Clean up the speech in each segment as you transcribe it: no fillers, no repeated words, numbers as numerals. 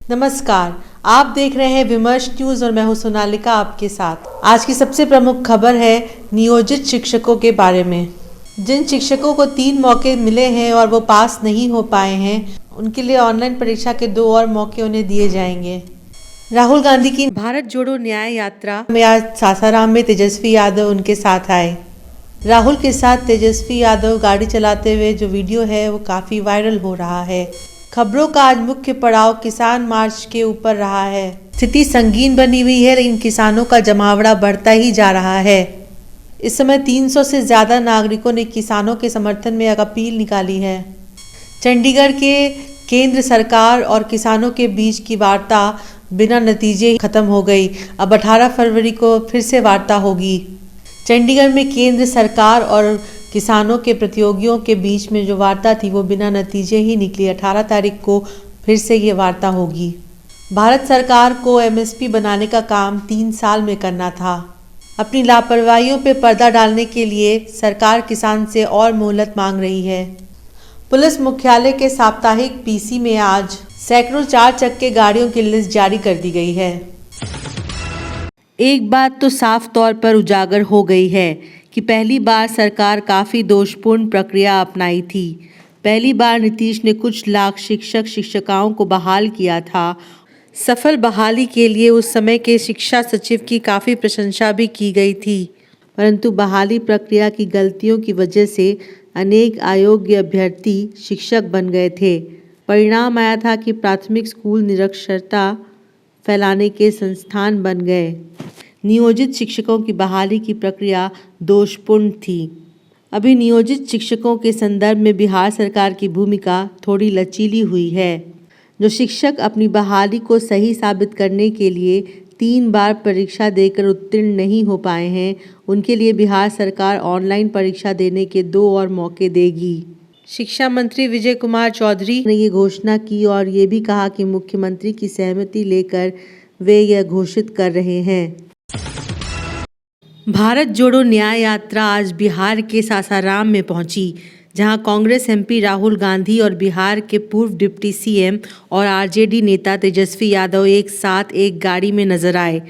नमस्कार, आप देख रहे हैं विमर्श न्यूज और मैं हूं सोनालिका आपके साथ। आज की सबसे प्रमुख खबर है नियोजित शिक्षकों के बारे में। जिन शिक्षकों को 3 मौके मिले हैं और वो पास नहीं हो पाए हैं, उनके लिए ऑनलाइन परीक्षा के 2 और मौके उन्हें दिए जाएंगे। राहुल गांधी की भारत जोड़ो न्याय यात्रा में आज सासाराम में तेजस्वी यादव उनके साथ आए। राहुल के साथ तेजस्वी यादव गाड़ी चलाते हुए जो वीडियो है वो काफ़ी वायरल हो रहा है। खबरों का आज मुख्य पड़ाव किसान मार्च के ऊपर रहा है। स्थिति संगीन बनी हुई है, लेकिन किसानों का जमावड़ा बढ़ता ही जा रहा है। इस समय 300 से ज़्यादा नागरिकों ने किसानों के समर्थन में एक अपील निकाली है। चंडीगढ़ के केंद्र सरकार और किसानों के बीच की वार्ता बिना नतीजे खत्म हो गई। अब 18 फरवरी को फिर से वार्ता होगी। चंडीगढ़ में केंद्र सरकार और किसानों के प्रतियोगियों के बीच में जो वार्ता थी वो बिना नतीजे ही निकली। 18 तारीख को फिर से ये वार्ता होगी। भारत सरकार को एमएसपी बनाने का काम 3 साल में करना था। अपनी लापरवाहियों पर पर्दा डालने के लिए सरकार किसान से और मोहलत मांग रही है। पुलिस मुख्यालय के साप्ताहिक पीसी में आज सैकड़ों 4 चक्के गाड़ियों की लिस्ट जारी कर दी गई है। एक बात तो साफ तौर पर उजागर हो गई है कि पहली बार सरकार काफ़ी दोषपूर्ण प्रक्रिया अपनाई थी। पहली बार नीतीश ने कुछ लाख शिक्षकाओं को बहाल किया था। सफल बहाली के लिए उस समय के शिक्षा सचिव की काफ़ी प्रशंसा भी की गई थी, परंतु बहाली प्रक्रिया की गलतियों की वजह से अनेक अयोग्य अभ्यर्थी शिक्षक बन गए थे। परिणाम आया था कि प्राथमिक स्कूल निरक्षरता फैलाने के संस्थान बन गए। नियोजित शिक्षकों की बहाली की प्रक्रिया दोषपूर्ण थी। अभी नियोजित शिक्षकों के संदर्भ में बिहार सरकार की भूमिका थोड़ी लचीली हुई है। जो शिक्षक अपनी बहाली को सही साबित करने के लिए 3 बार परीक्षा देकर उत्तीर्ण नहीं हो पाए हैं, उनके लिए बिहार सरकार ऑनलाइन परीक्षा देने के 2 और मौके देगी। शिक्षा मंत्री विजय कुमार चौधरी ने ये घोषणा की और ये भी कहा कि मुख्यमंत्री की सहमति लेकर वे यह घोषित कर रहे हैं। भारत जोड़ो न्याय यात्रा आज बिहार के सासाराम में पहुंची, जहां कांग्रेस एमपी राहुल गांधी और बिहार के पूर्व डिप्टी सीएम और आरजेडी नेता तेजस्वी यादव एक साथ एक गाड़ी में नजर आए।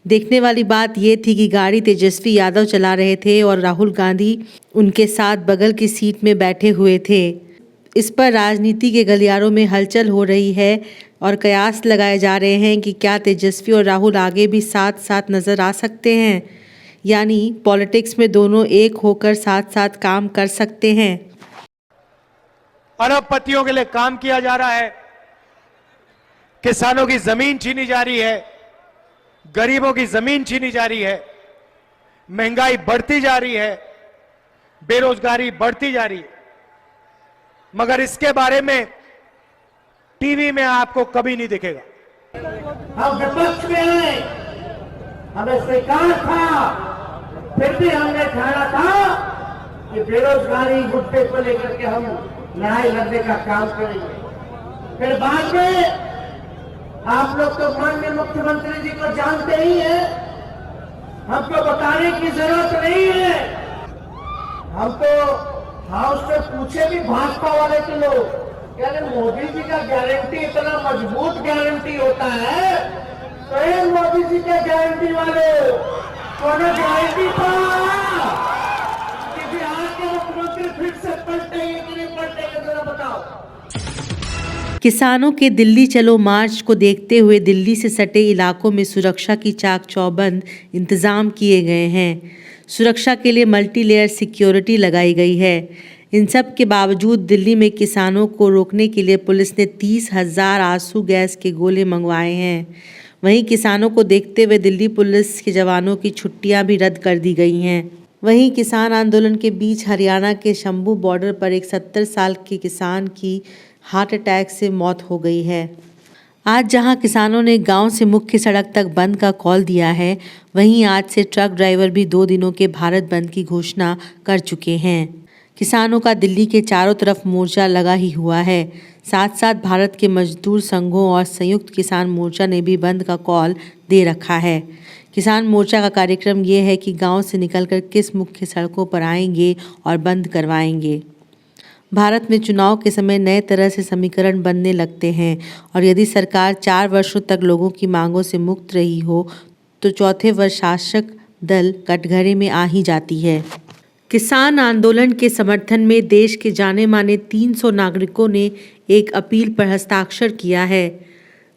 देखने वाली बात ये थी कि गाड़ी तेजस्वी यादव चला रहे थे और राहुल गांधी उनके साथ बगल की सीट में बैठे हुए थे। इस पर राजनीति के गलियारों में हलचल हो रही है और कयास लगाए जा रहे हैं कि क्या तेजस्वी और राहुल आगे भी साथ साथ नजर आ सकते हैं, यानी पॉलिटिक्स में दोनों एक होकर साथ साथ काम कर सकते हैं। अरबपतियों के लिए काम किया जा रहा है, किसानों की जमीन छीनी जा रही है, गरीबों की जमीन छीनी जा रही है, महंगाई बढ़ती जा रही है, बेरोजगारी बढ़ती जा रही है, मगर इसके बारे में टीवी में आपको कभी नहीं दिखेगा। हम विपक्ष में हैं, हमें स्वीकार था, फिर भी हमने ठाना था कि बेरोजगारी मुद्दे को लेकर के हम लड़ाई लड़ने का काम करेंगे। फिर बाद में आप लोग तो माननीय मुख्यमंत्री जी को जानते ही हैं, हमको बताने की जरूरत नहीं है। हम तो हाउस से पूछे भी भाजपा वाले के लोग, यानी मोदी जी का गारंटी इतना मजबूत गारंटी होता है, तो ये मोदी जी के गारंटी वाले कौन गारंटी था कि बिहार के मुख्यमंत्री फिर से पलटेंगे कि नहीं पलटेंगे, जरा बताओ। किसानों के दिल्ली चलो मार्च को देखते हुए दिल्ली से सटे इलाकों में सुरक्षा की चाक चौबंद इंतजाम किए गए हैं। सुरक्षा के लिए मल्टी लेयर सिक्योरिटी लगाई गई है। इन सब के बावजूद दिल्ली में किसानों को रोकने के लिए पुलिस ने 30,000 आंसू गैस के गोले मंगवाए हैं। वहीं किसानों को देखते हुए दिल्ली पुलिस के जवानों की छुट्टियां भी रद्द कर दी गई हैं। वहीं किसान आंदोलन के बीच हरियाणा के शंभू बॉर्डर पर एक 70 साल के किसान की हार्ट अटैक से मौत हो गई है। आज जहां किसानों ने गांव से मुख्य सड़क तक बंद का कॉल दिया है, वहीं आज से ट्रक ड्राइवर भी 2 दिनों के भारत बंद की घोषणा कर चुके हैं। किसानों का दिल्ली के चारों तरफ मोर्चा लगा ही हुआ है। साथ साथ भारत के मजदूर संघों और संयुक्त किसान मोर्चा ने भी बंद का कॉल दे रखा है। किसान मोर्चा का कार्यक्रम ये है कि गांव से निकलकर किस मुख्य सड़कों पर आएंगे और बंद करवाएंगे। भारत में चुनाव के समय नए तरह से समीकरण बनने लगते हैं और यदि सरकार 4 वर्षों तक लोगों की मांगों से मुक्त रही हो तो चौथे वर्ष शासक दल कटघरे में आ ही जाती है। किसान आंदोलन के समर्थन में देश के जाने माने 300 नागरिकों ने एक अपील पर हस्ताक्षर किया है।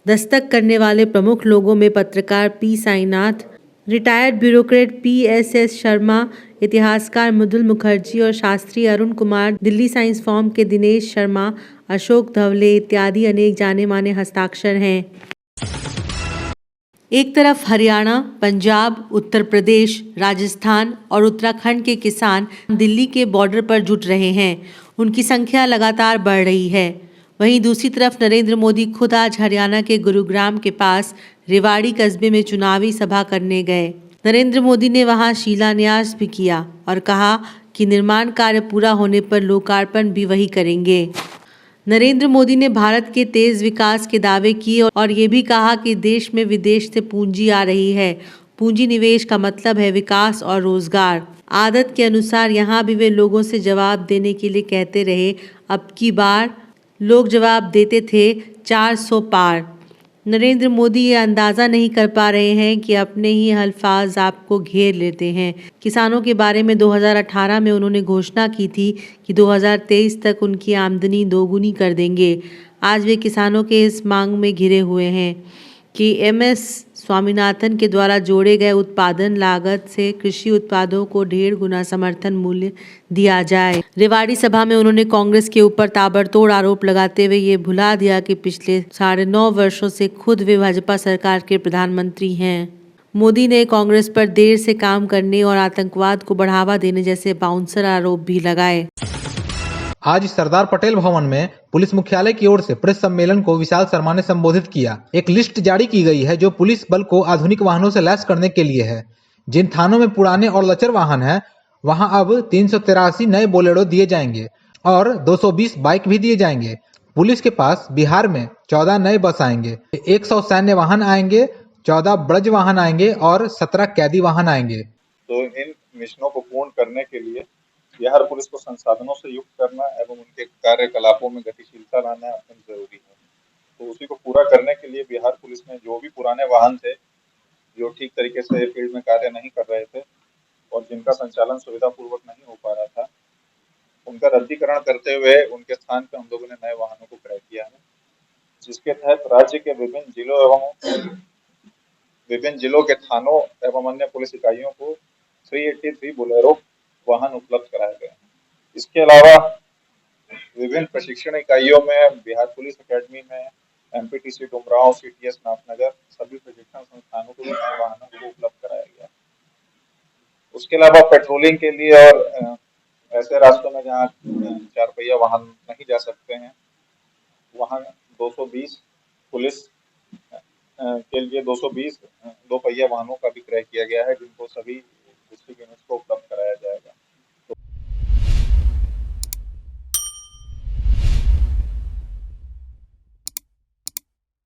दस्तक करने वाले प्रमुख लोगों में पत्रकार P Sainath, retired bureaucrat PSS Sharma, इतिहासकार मृदुल मुखर्जी और शास्त्री अरुण कुमार, दिल्ली साइंस फॉर्म के दिनेश शर्मा, अशोक धवले इत्यादि अनेक जाने माने हस्ताक्षर हैं। एक तरफ हरियाणा, पंजाब, उत्तर प्रदेश, राजस्थान और उत्तराखंड के किसान दिल्ली के बॉर्डर पर जुट रहे हैं। उनकी संख्या लगातार बढ़ रही है। वहीं दूसरी तरफ नरेंद्र मोदी खुद आज हरियाणा के गुरुग्राम के पास रेवाड़ी कस्बे में चुनावी सभा करने गए। नरेंद्र मोदी ने वहां शिलान्यास भी किया और कहा कि निर्माण कार्य पूरा होने पर लोकार्पण भी वही करेंगे। नरेंद्र मोदी ने भारत के तेज विकास के दावे किए और ये भी कहा कि देश में विदेश से पूंजी आ रही है। पूंजी निवेश का मतलब है विकास और रोजगार। आदत के अनुसार यहाँ भी वे लोगों से जवाब देने के लिए कहते रहे। अब की बार लोग जवाब देते थे 400 पार। नरेंद्र मोदी ये अंदाज़ा नहीं कर पा रहे हैं कि अपने ही अल्फाज आपको घेर लेते हैं। किसानों के बारे में 2018 में उन्होंने घोषणा की थी कि 2023 तक उनकी आमदनी दोगुनी कर देंगे। आज वे किसानों के इस मांग में घिरे हुए हैं कि MS स्वामीनाथन के द्वारा जोड़े गए उत्पादन लागत से कृषि उत्पादों को 1.5 गुना समर्थन मूल्य दिया जाए। रेवाड़ी सभा में उन्होंने कांग्रेस के ऊपर ताबड़तोड़ आरोप लगाते हुए ये भुला दिया कि पिछले 9.5 वर्षों से खुद वे भाजपा सरकार के प्रधानमंत्री हैं। मोदी ने कांग्रेस पर देर से काम करने और आतंकवाद को बढ़ावा देने जैसे बाउंसर आरोप भी लगाए। आज सरदार पटेल भवन में पुलिस मुख्यालय की ओर से प्रेस सम्मेलन को विशाल शर्मा ने संबोधित किया। एक लिस्ट जारी की गई है जो पुलिस बल को आधुनिक वाहनों से लैस करने के लिए है। जिन थानों में पुराने और लचर वाहन हैं, वहां अब 383 नए बोलेरो दिए जाएंगे और 220 बाइक भी दिए जाएंगे। पुलिस के पास बिहार में 14 नए बस आएंगे, 100 सैन्य वाहन आएंगे, 14 ब्रज वाहन आएंगे और 17 कैदी वाहन आएंगे। तो इन मिशनों को पूर्ण करने के लिए बिहार पुलिस को संसाधनों से युक्त करना एवं उनके कार्यकलापों में गतिशीलता लाना अत्यंत जरूरी है। तो उसी को पूरा करने के लिए बिहार पुलिस में जो भी पुराने वाहन थे जो ठीक तरीके से फील्ड में कार्य नहीं कर रहे थे और जिनका संचालन सुविधापूर्वक नहीं हो पा रहा था, उनका रद्दीकरण करते हुए उनके स्थान पर हम लोगों ने नए वाहनों को क्रय किया है, जिसके तहत राज्य के विभिन्न जिलों के थानों एवं अन्य पुलिस इकाइयों को 383 बोलेरो वाहन उपलब्ध कराए गए हैं। इसके अलावा विभिन्न प्रशिक्षण इकाइयों में बिहार पुलिस एकेडमी में MPTC डुमरांव, CTS नाथनगर सभी प्रशिक्षण संस्थानों को वाहनों को उपलब्ध कराया गया। उसके अलावा पेट्रोलिंग के लिए और ऐसे रास्तों में जहाँ 4 पहिया वाहन नहीं जा सकते हैं, वहाँ 220 पुलिस के लिए 220 2 पहिया वाहनों का भी क्रय किया गया है, जिनको सभी डिस्ट्रिक्ट यूनिट्स को उपलब्ध